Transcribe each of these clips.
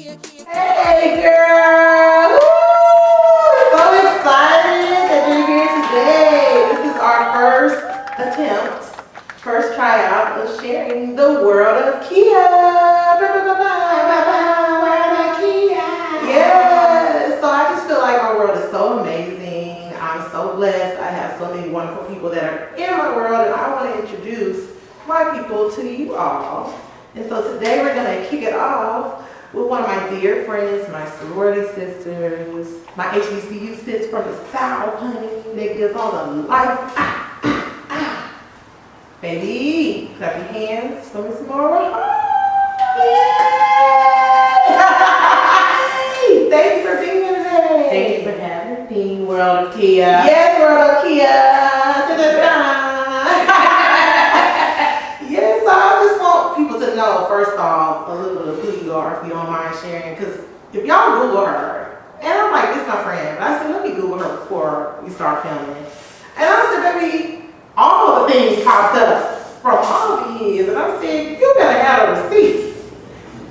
Hey girl! Woo! So excited that you're here today. This is our first tryout of sharing the world of Kia. Yes! So I just feel like my world is so amazing. I'm so blessed. I have so many wonderful people that are in my world, and I want to introduce my people to you all. And so today we're going to kick it off with one of my dear friends, my sorority sisters, my HBCU sis from the South, honey, that gives all the life. Baby, clap your hands for Miss Mara. Thank you for being here today. Thank you for having me, World of Kia. Yes, World of Kia. Yes, so I just want people to know, first off, a little bit of who you are, if you don't mind sharing. Because if y'all Google her, and I'm like, this is my friend, but I said, let me Google her before we start filming. And I said, baby, all the things popped up from all these. And I said, you better have a receipt.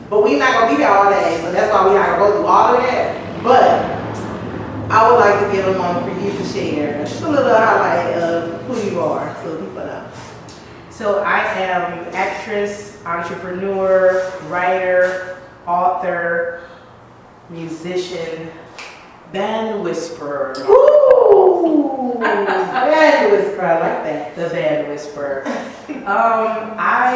But we're not going to be there all day, so that's why we not going to go through all of that. But I would like to give a moment for you to share just a little highlight of who you are, so people know. So I am actress, entrepreneur, writer, author, musician, band whisperer. Ooh, band whisperer, I like that. The band whisperer. I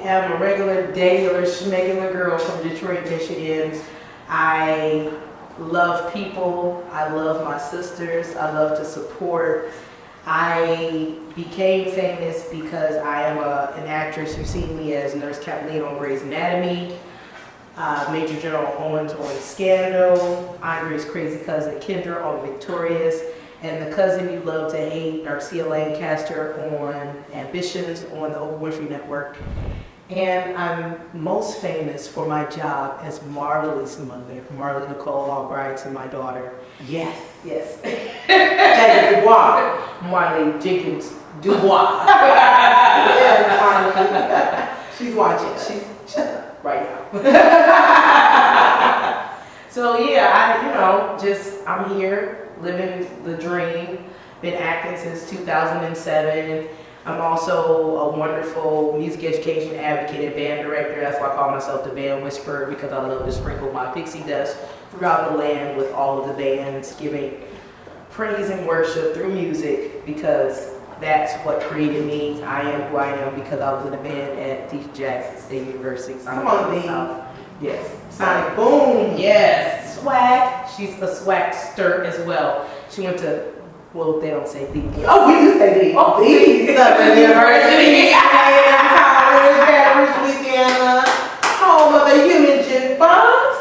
am a regular, schmegular girl from Detroit, Michigan. I love people. I love my sisters. I love to support. I became famous because I am an actress. You've seen me as Nurse Kathleen on Grey's Anatomy, Major General Owens on Scandal, Andre's crazy cousin Kendra on Victorious, and the cousin you love to hate, Narcia Lancaster on Ambitions on the Oprah Winfrey Network. And I'm most famous for my job as Marley's mother, Marley Nicole Albright, and my daughter. Yes. Jenkins Dubois. Marley Jenkins Dubois. Yes, she's watching. She's right now. So yeah, I'm here living the dream. Been acting since 2007. I'm also a wonderful music education advocate and band director. That's why I call myself the band whisperer, because I love to sprinkle my pixie dust throughout the land with all of the bands, giving praise and worship through music, because that's what created me. I am who I am because I was in a band at T. Jackson State University. Come on, B. Yes. Sonic Boom. Yes. Swag. She's a swagster as well. She went to, well, they don't say B. Oh, we do say B. Oh, B. Southern University. College, Baton Rouge, Louisiana. Home of the human jukebox.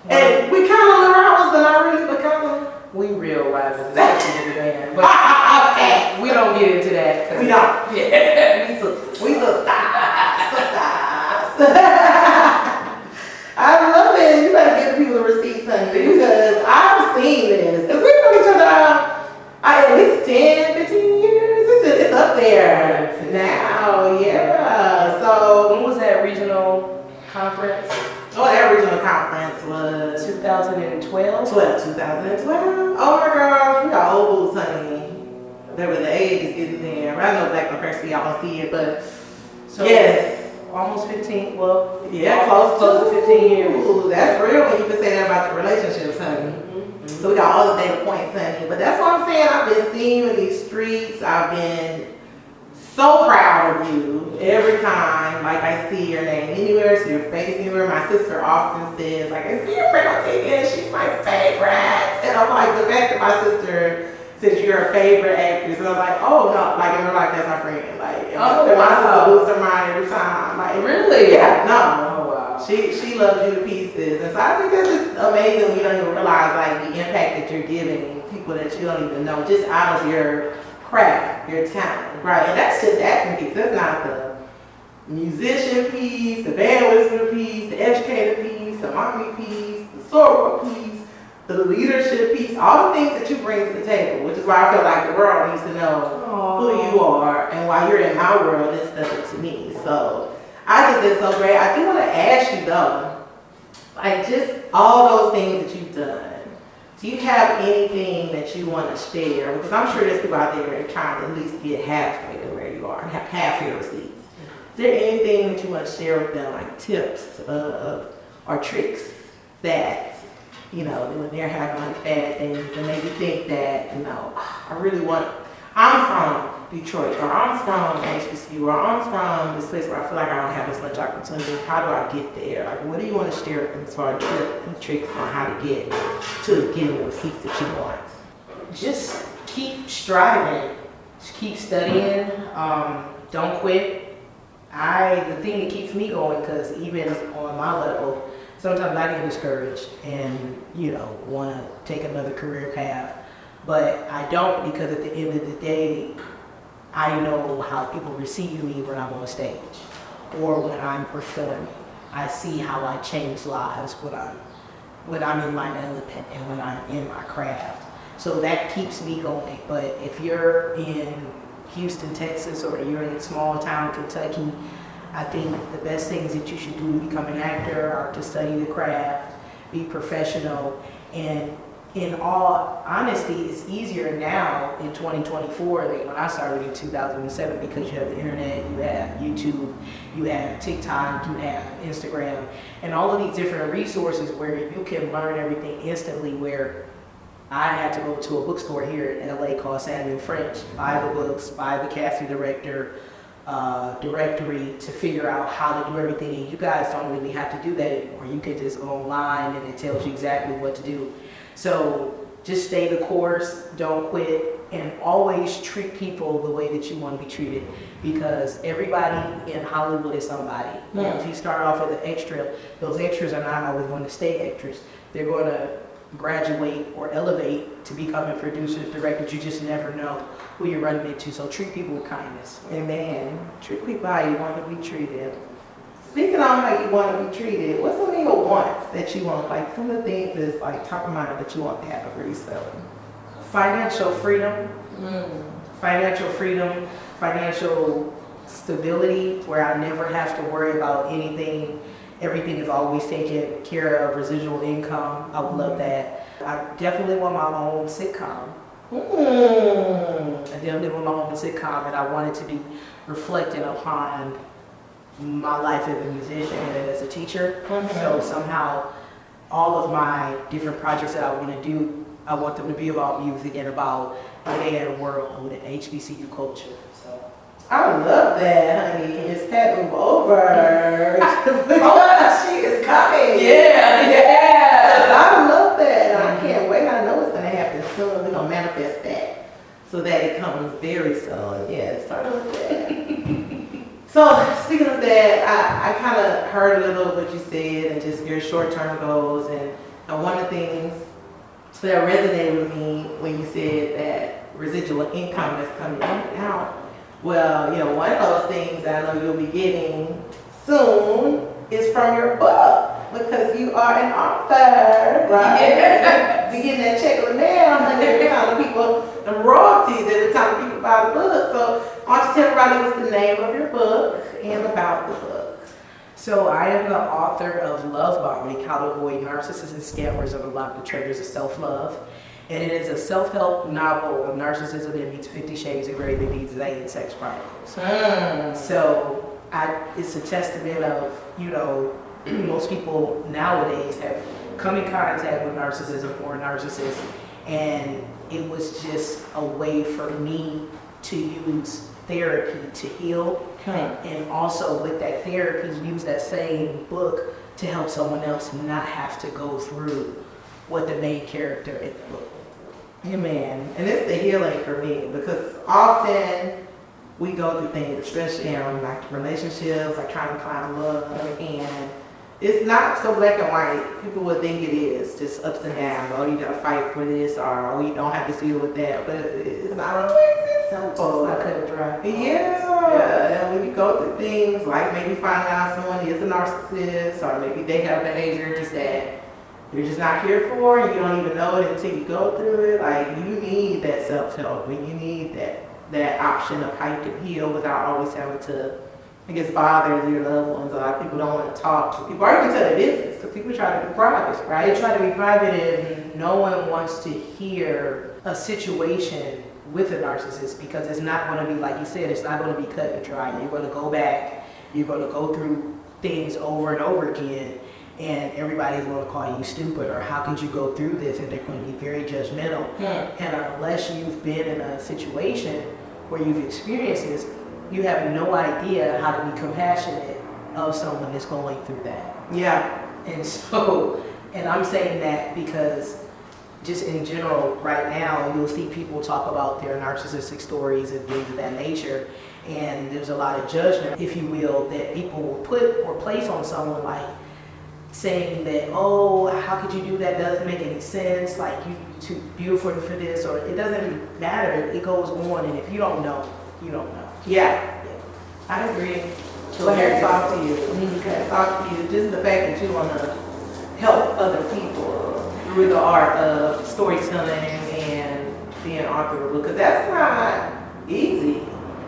And we kind of around, but not really, but kind of. We real rivals. That's a good band. But Okay. we don't get into that. We don't. Yeah. We sisters. I love it. You better give people the receipts, honey, because I've seen this. Because we know each other at least 10, 15 years. It's up there now. Yeah. So When was that regional conference? oh, that regional conference was 2012. 2012. Oh my gosh, we got old boots, honey. That was the age is getting there. I know Black University, y'all don't see it, but So yes. almost 15. Well, Yeah, close to 15 years. Ooh, that's real when you can say that about the relationships, honey. Mm-hmm. So we got all the data points, honey. But that's what I'm saying. I've been seeing you in these streets. I've been so proud of you every time. Like I see your name anywhere, see your face anywhere. My sister often says, like, I see your friend on TV and she's my favorite. And I'm like, the fact that my sister says you're a favorite actress, and I'm like, oh no, like in real life, that's my friend. Like, Oh, my wow. sister loses her mind every time. Like, Really? yeah, no. Oh, wow. She loves you to pieces. And so I think that's just amazing when you don't even realize like the impact that you're giving people that you don't even know just out of your craft, your talent, right? And that's just acting piece. That's not the musician piece, the band whisperer piece, the educator piece, the mommy piece, the soror piece, the leadership piece, all the things that you bring to the table, which is why I feel like the world needs to know who you are and why you're in my world is special to me. So I think that's so great. I do want to ask you though, Like just all those things that you've done. Do you have anything that you want to share? Because I'm sure there's people out there that are trying to at least get halfway to where you are and have half your receipts. Is there anything that you want to share with them, like tips or tricks that, you know, when they're having like bad things and maybe think that, you know, I'm from Detroit, or I'm from HBCU, or I'm from this place where I feel like I don't have as much opportunity. How do I get there? Like, what do you want to share with them as far as tips and tricks on how to get to getting the receipts that you want? Just keep striving, just keep studying, don't quit. The thing that keeps me going, because even on my level, sometimes I get discouraged and, you know, want to take another career path. But I don't, because at the end of the day, I know how people receive me when I'm on stage or when I'm performing. I see how I change lives when I'm in my element and when I'm in my craft. So that keeps me going. But if you're in Houston, Texas, or you're in a small town, Kentucky, I think the best things that you should do to become an actor are to study the craft, be professional, and in all honesty, it's easier now in 2024 than when I started in 2007, because you have the internet, you have YouTube, you have TikTok, you have Instagram, and all of these different resources where you can learn everything instantly. Where I had to go to a bookstore here in LA called Samuel French, buy the books, buy the casting director directory to figure out how to do everything. And you guys don't really have to do that anymore. You can just go online and it tells you exactly what to do. So just stay the course, don't quit, and always treat people the way that you want to be treated, because everybody in Hollywood is somebody. You know, if you start off as an extra, those extras are not always going to stay extras. They're going to graduate or elevate to becoming producers, directors. You just never know who you're running into. So treat people with kindness. Amen. Treat people how you want to be treated. Speaking on how you want to be treated, what's some of your wants that you want? Like some of the things that's like top of mind that you want to have before you sell them? Financial freedom. Financial freedom, financial stability, where I never have to worry about anything. Everything is always taken care of, residual income. I would love that. I definitely want my own sitcom. I definitely want my own sitcom, and I want it to be reflecting upon my life as a musician and as a teacher. So somehow all of my different projects that I want to do, I want them to be about music and about the AI world and HBCU culture. So I love that, honey. It's Pat move over. Oh, she is coming. yeah. I love that. I can't wait. I know it's going to happen soon. We're going to manifest that so that it comes very soon. Yeah, start with that. So speaking of that, I kind of heard a little of what you said and just your short-term goals. And one of the things that resonated with me when you said that residual income is coming out. Well, you know, one of those things I know you'll be getting soon is from your book, because you are an author, right? Yes. Be getting that check of the mail every time the people, the royalties every time people buy the book. So why don't you tell everybody what's the name of your book and about the book? So I am the author of Love Bombing: How to Avoid Narcissists and Scammers and Unlock the Treasures of Self-Love. And it is a self-help novel of narcissism that meets 50 Shades of Grey that meets Zay and Sex Chronicles. So it's a testament of, you know, most people nowadays have come in contact with narcissism or narcissists, and it was just a way for me to use therapy to heal, and also with that therapy use that same book to help someone else not have to go through what the main character in the book. Amen. And it's the healing for me, because often we go through things, especially in like relationships, like trying to find love, and it's not so black and white. People would think it is, just ups and downs. Oh, you gotta fight for this, or oh, you don't have to deal with that. But it's not always that simple. I could drive. Yeah. And when you go through things like maybe finding out someone is a narcissist, or maybe they have behaviors that you're just not here for, and you don't even know it until you go through it. Like, you need that self-help, and you need that option of how you can heal without always having to I guess, bothers your loved ones. A lot of people don't want to talk to people, or even tell their business, because people try to be private, right? They try to be private, and no one wants to hear a situation with a narcissist, because it's not going to be, like you said, it's not going to be cut and dry. You're going to go back, you're going to go through things over and over again, and everybody's going to call you stupid, or how could you go through this, and they're going to be very judgmental. And unless you've been in a situation where you've experienced this, you have no idea how to be compassionate of someone that's going through that. Yeah. And so, and I'm saying that because just in general, right now, you'll see people talk about their narcissistic stories and things of that nature. And there's a lot of judgment, if you will, that people will put or place on someone, like saying that, oh, how could you do that? Doesn't make any sense. Like, you too beautiful for this, or it doesn't matter. It goes on, and if you don't know, you don't know. Yeah. I agree. So here, talk to you. Okay, talk to you. Just the fact that you want to help other people through the art of storytelling and being an author, because that's not easy.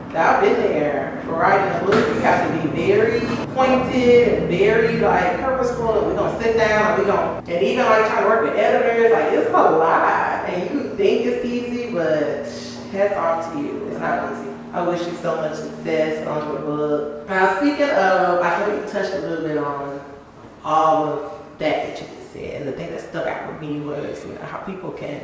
I've been there. For writing a book, you have to be very pointed and very like purposeful, and we're gonna sit down and even like trying to work with editors, like it's a lot. And you think it's easy, but hats off to you. It's not easy. I wish you so much success on your book. Now, speaking of, I know you touched a little bit on all of that you just said, and the thing that stuck out with me was, you know, how people can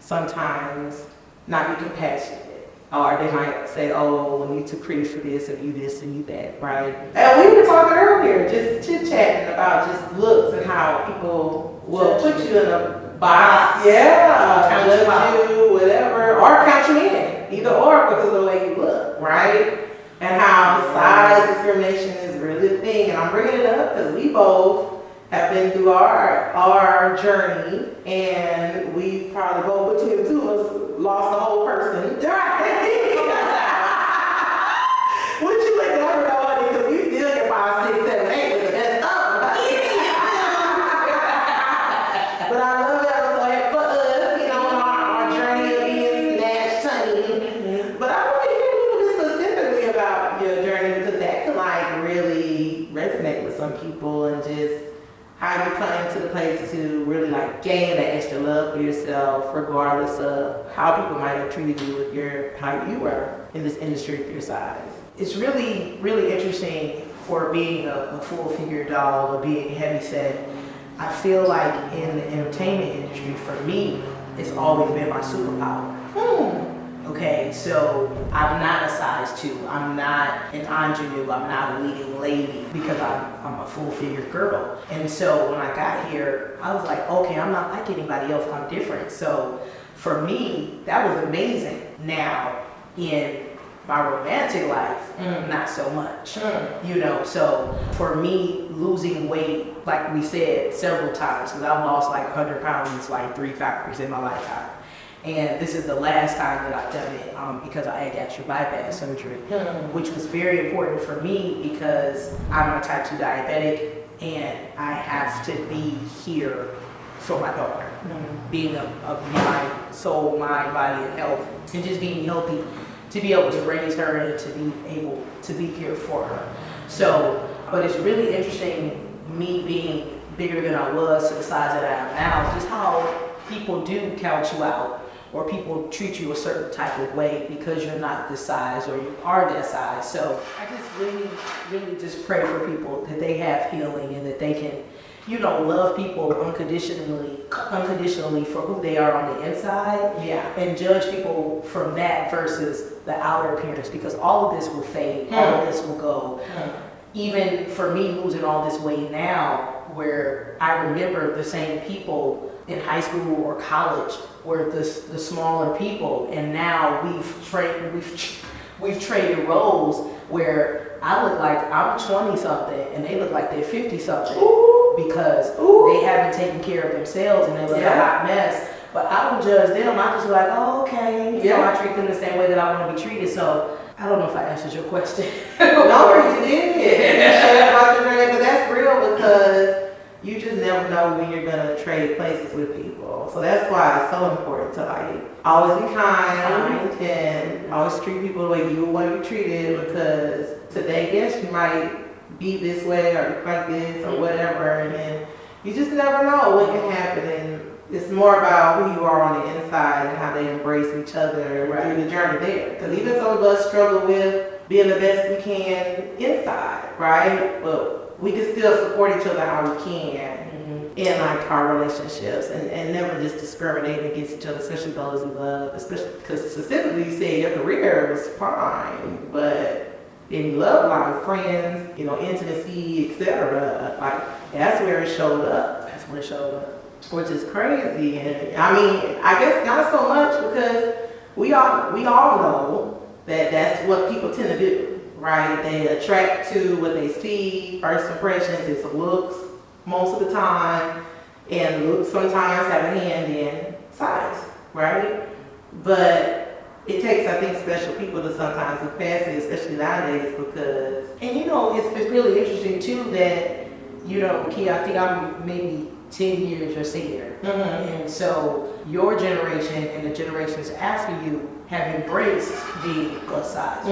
sometimes not be compassionate, or they might say, oh, well, you too pretty for this, or you this, and you that, right? And we were talking earlier, just chit-chatting about just looks and how people will put you in a box, judge you, whatever, or count you in. Either or, because of the way you look, right? And how size discrimination is really a thing. And I'm bringing it up because we both have been through our journey, and we probably both, between the two of us, lost the whole person. Right? Which you would never know, because we still get 5, 6, 7, 8 with the best stuff. But I love that. So for us, you know, on our journey of being snatched, honey. But I want to hear a little bit specifically about your journey, because that can like really resonate with some people, and just how you come into the place to really like gain that extra love for yourself, regardless of how people might have treated you with how you were in this industry for your size. It's really, really interesting for being a full-figured doll or being heavy-set. I feel like in the entertainment industry, for me, it's always been my superpower. Okay, so I'm not a size 2. I'm not an ingenue. I'm not a leading lady, because I'm a full-figured girl. And so when I got here, I was like, okay, I'm not like anybody else. I'm different. So for me, that was amazing. Now, in my romantic life, not so much. You know, so for me, losing weight, like we said several times, because I've lost like 100 pounds like 3 times in my lifetime. And this is the last time that I've done it because I had gastric bypass surgery, which was very important for me because I'm a type 2 diabetic, and I have to be here for my daughter. Being a mind, soul, mind, body, and health, and just being healthy to be able to raise her and to be able to be here for her. So, but it's really interesting, me being bigger than I was to the size that I am now, just how people do count you out, or people treat you a certain type of way because you're not this size or you are that size. So I just really, really just pray for people that they have healing, and that they can, you know, love people unconditionally for who they are on the inside, and judge people from that versus the outer appearance, because all of this will fade, all of this will go. Even for me, losing all this weight now, where I remember the same people in high school or college were the smaller people, and now we've traded roles where I look like I'm 20 something and they look like they're 50 something because they haven't taken care of themselves and they look a hot mess. But I don't judge them. I just be like, oh, okay. You know, I treat them the same way that I want to be treated. So I don't know if I answered your question. No, you did. You shared about your journey, but that's real, because you just never know when you're gonna trade places with people. So that's why it's so important to like always be kind and always treat people the way you would want to be treated, because today, yes, you might be this way or look like this or whatever, and then you just never know what can happen. And it's more about who you are on the inside and how they embrace each other through the journey there. Because even some of us struggle with being the best we can inside, right? But we can still support each other how we can in like our relationships and never just discriminate against each other, especially those we love. Especially because specifically you said your career was fine, but in love life, friends, you know, intimacy, etc. Like that's where it showed up. That's when it showed up. Which is crazy. And I mean, I guess not so much because we all know that that's what people tend to do, right? They attract to what they see. First impressions is looks most of the time, and looks sometimes have a hand in size, right? But it takes, I think, special people to sometimes look past it, especially nowadays, because. And you know, it's really interesting too that, you know, Key, I think I'm maybe 10 years your senior. And so your generation and the generations after you have embraced being plus size.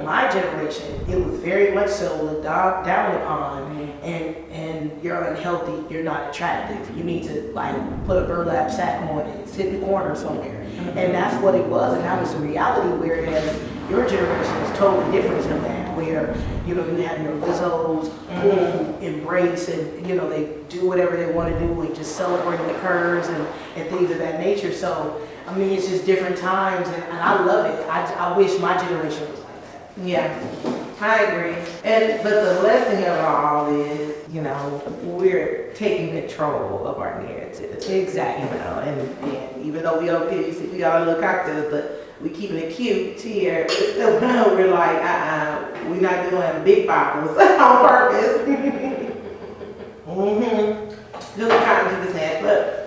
My generation, it was very much so looked down upon, and you're unhealthy, you're not attractive. You need to like put a burlap sack on and sit in the corner somewhere. And that's what it was, and that was the reality, whereas your generation is totally different from that, where, you know, you have your Lizzos who embrace and, you know, they do whatever they want to do and just celebrating the curves and things of that nature. So, I mean, it's just different times, and I love it. I wish my generation was like that. Yeah, I agree. But the lesson of all is, you know, we're taking control of our narrative. Exactly. You know, and even though we okay, you see, we got a little cocktails, but we keeping it cute here. Still, we're like, we're not doing big bottles on purpose. Just trying to keep it snack, but.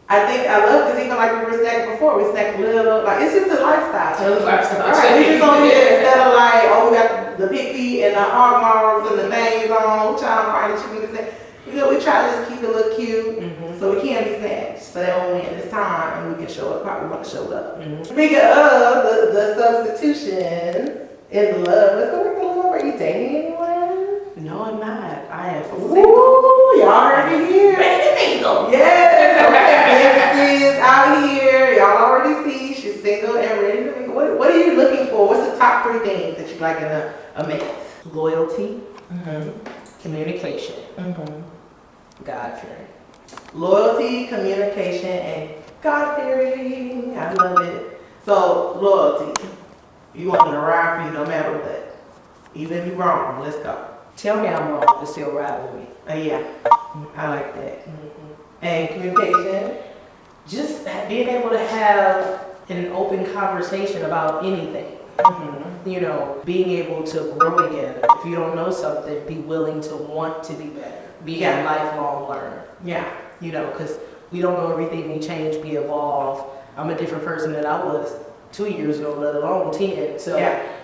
I think I love because even like we were snacking before, we snacked a little, like it's just a lifestyle. It's a lifestyle. Right, we just on here instead of like, oh, we got the pig feet and the hog maws and the things on, trying to find the chicken and stuff. You know, we try to just keep it a little cute, so we can be snatched. So that when we in this time and we can show up how we want to show up. Speaking of the substitution in love, let's go with the love. Are you dating anyone? No, I'm not. I am single. Ooh, y'all already here. Ready to mingle. Yes, okay. Is out here. Y'all already see she's single and ready to mingle. What are you looking for? What's the top 3 things that you like in a mate? Loyalty, communication, God-fearing. Loyalty, communication, and God-fearing. I love it. So, loyalty. You want me to ride for you no matter what. Even if you're wrong, let's go. Tell me I'm wrong, but still ride with me. Yeah, I like that. And communication? Just being able to have an open conversation about anything. You know, being able to grow together. If you don't know something, be willing to want to be better. Be a lifelong learner. Yeah. You know, because we don't know everything. We change, we evolve. I'm a different person than I was 2 years ago, let alone 10. So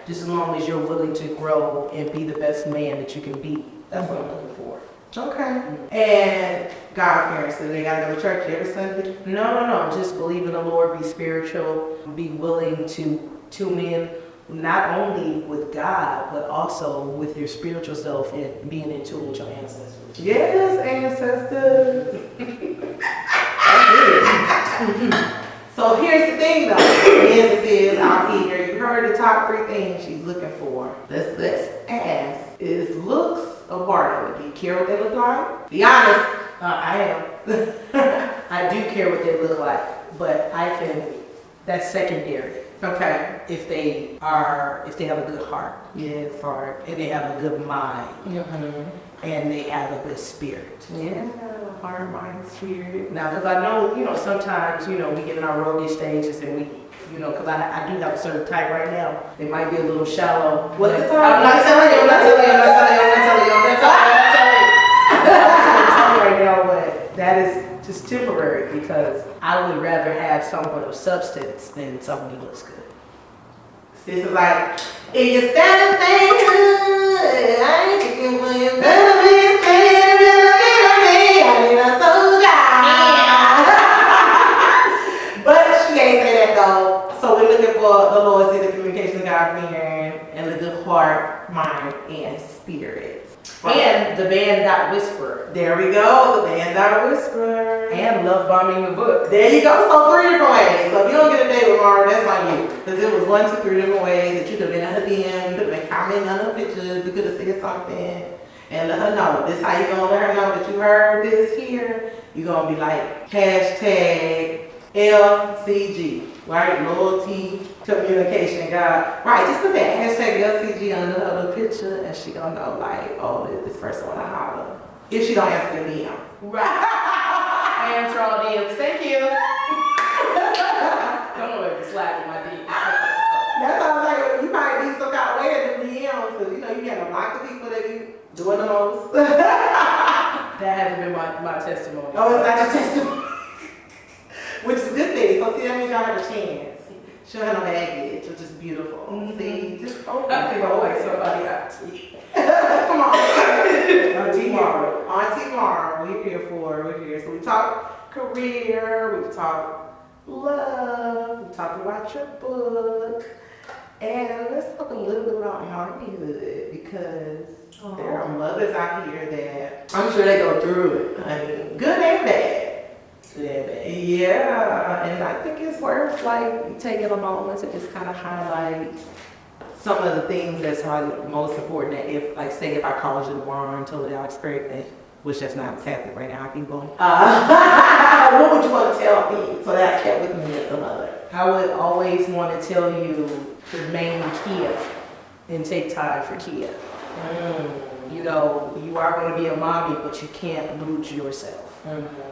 just as long as you're willing to grow and be the best man that you can be, that's what I'm looking for. Okay. And God-fearing, so they gotta go to church every Sunday? No. Just believe in the Lord, be spiritual, be willing to tune in not only with God, but also with your spiritual self and being in tune with your ancestors. Yes, ancestors. So here's the thing though, Nancy is out here. You heard the top 3 things she's looking for. Let's ask, is looks a part of it? Do you care what they look like? Be honest. I am. I do care what they look like, but that's secondary. Okay. If they have a good heart. Yes, heart. And they have a good mind. And they have a good spirit. Yeah, heart, mind, spirit. Now, because I know, you know, sometimes, you know, we get in our roguish stages and we, you know, because I do have a certain type right now. They might be a little shallow. What's the type? I'm not telling you right now, but that is just temporary because I would rather have someone of substance than someone who looks good. This is like, if you stand the same good, I ain't thinking when you're gonna be staying, if you're looking at me, I need a soldier. But she ain't say that though. So we're looking for the loyalty, the communication, the God-fearing, and the good heart, mind, and spirits. And the band Dot Whisper. There we go, the band Dot Whisper. And Love Bombing the Book. There you go, so 3 different ways. So if you don't get a date with Mara, that's on you. Because it was 1, 2, 3 different ways that you could have been at her DM, you could have been commenting on her pictures, you could have said something and let her know. This how you gonna let her know that you heard this here. You're gonna be like, hashtag LCG, right? Loyalty, communication, God. Right, just put that hashtag LCG under her little picture and she gonna know like, oh, this person wanna holler. If she don't answer the DM. Right. Answer all DMs. Thank you. Don't know if it's sliding my DMs. That's how I was like, you might be some kind of way in the DMs because you know you gotta block the people that you doing the most. That hasn't been my testimony. Oh, it's not your testimony. Which is a good thing. So see, that means y'all have a chance. She don't have no baggage, which is beautiful. Mm-hmm. See, just I feel like somebody got to. come on. Auntie Mara, we're here for, we're here. So we talk career, we talk love, we talk about your book. And let's talk a little bit about Hardyhood because there are mothers out here that I'm sure they go through it. I mean, good and bad. Good and bad. Yeah, and I think it's worth like taking a moment to just kind of highlight some of the things that's probably most important. That if, like, say, if I called you tomorrow and told you I was pregnant, which that's not what's happening right now, I keep going. What would you want to tell me so that I kept with me as a mother? I would always want to tell you to remain Kia and take time for Kia. You know, you are going to be a mommy, but you can't lose yourself.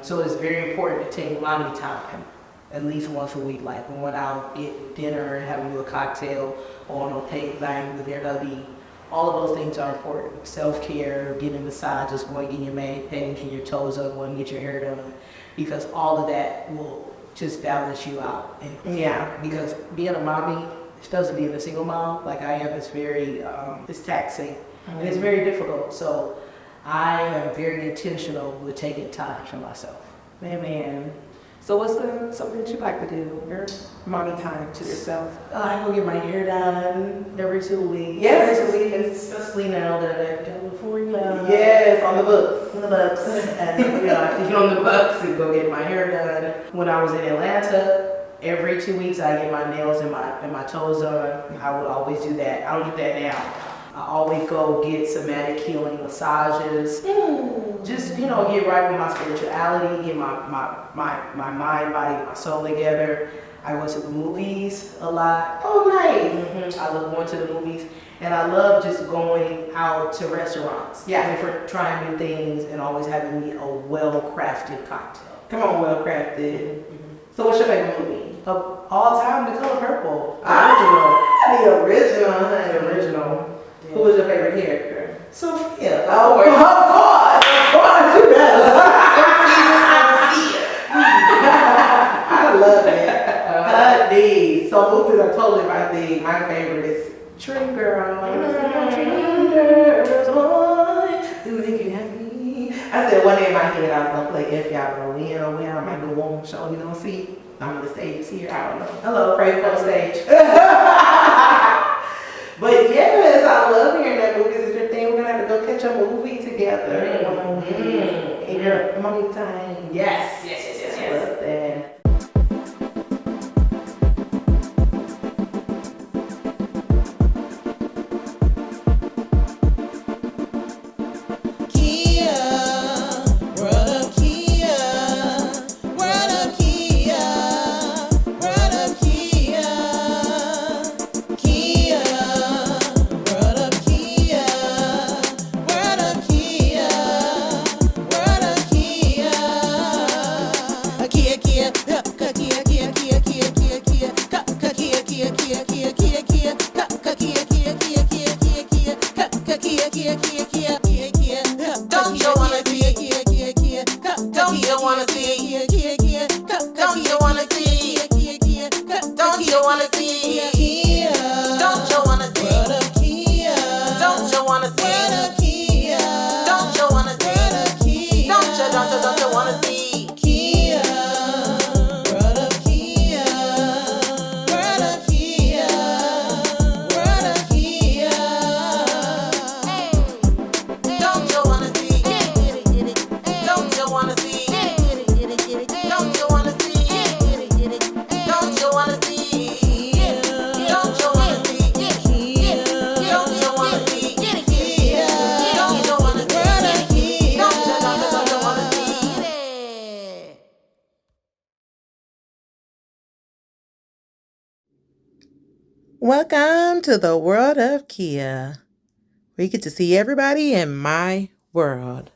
So it's very important to take mommy time, at least once a week, like going out, get dinner, having you a cocktail, or on a date night with their hubby. All of those things are important. Self-care, getting massages, going getting your painting your toes up, going to get your hair done, because all of that will just balance you out. And Yeah. because being a mommy, especially being a single mom like I am, is very, it's taxing and it's very difficult. So I am very intentional with taking time for myself. Man. So what's something that you like to do? Your mommy time to yourself? I go get my hair done every 2 weeks. Yes. Every 2 weeks, especially now that I'm in California. Yes, on the books. On the books. And you know, I have to get on the books and go get my hair done. When I was in Atlanta, every 2 weeks I get my nails and my toes done. I would always do that. I don't do that now. I always go get somatic healing massages. Just, you know, get right with my spirituality, get my mind, body, my soul together. I went to the movies a lot. Oh, nice. I love going to the movies. And I love just going out to restaurants. Yeah. For trying new things and always having me a well-crafted cocktail. Come on, well crafted. So what's your favorite movie? Of all time, The Color Purple. The original, honey. The original. Who was your favorite character? Sophia. Oh, of course, you better. I love it. These. So movies are totally my thing. My favorite is Dream Girl. Dream Girl, do make you happy. I said one day in my head I was gonna play If Y'all Know When or When I might go on show, you know, see. I'm on the stage here, I don't know. Hello, Pray for the stage. But yes, I love hearing that movies is your thing. We're gonna have to go catch a movie together. In your mommy time. Yes. I love that. Welcome to the world of Kia. We get to see everybody in my world.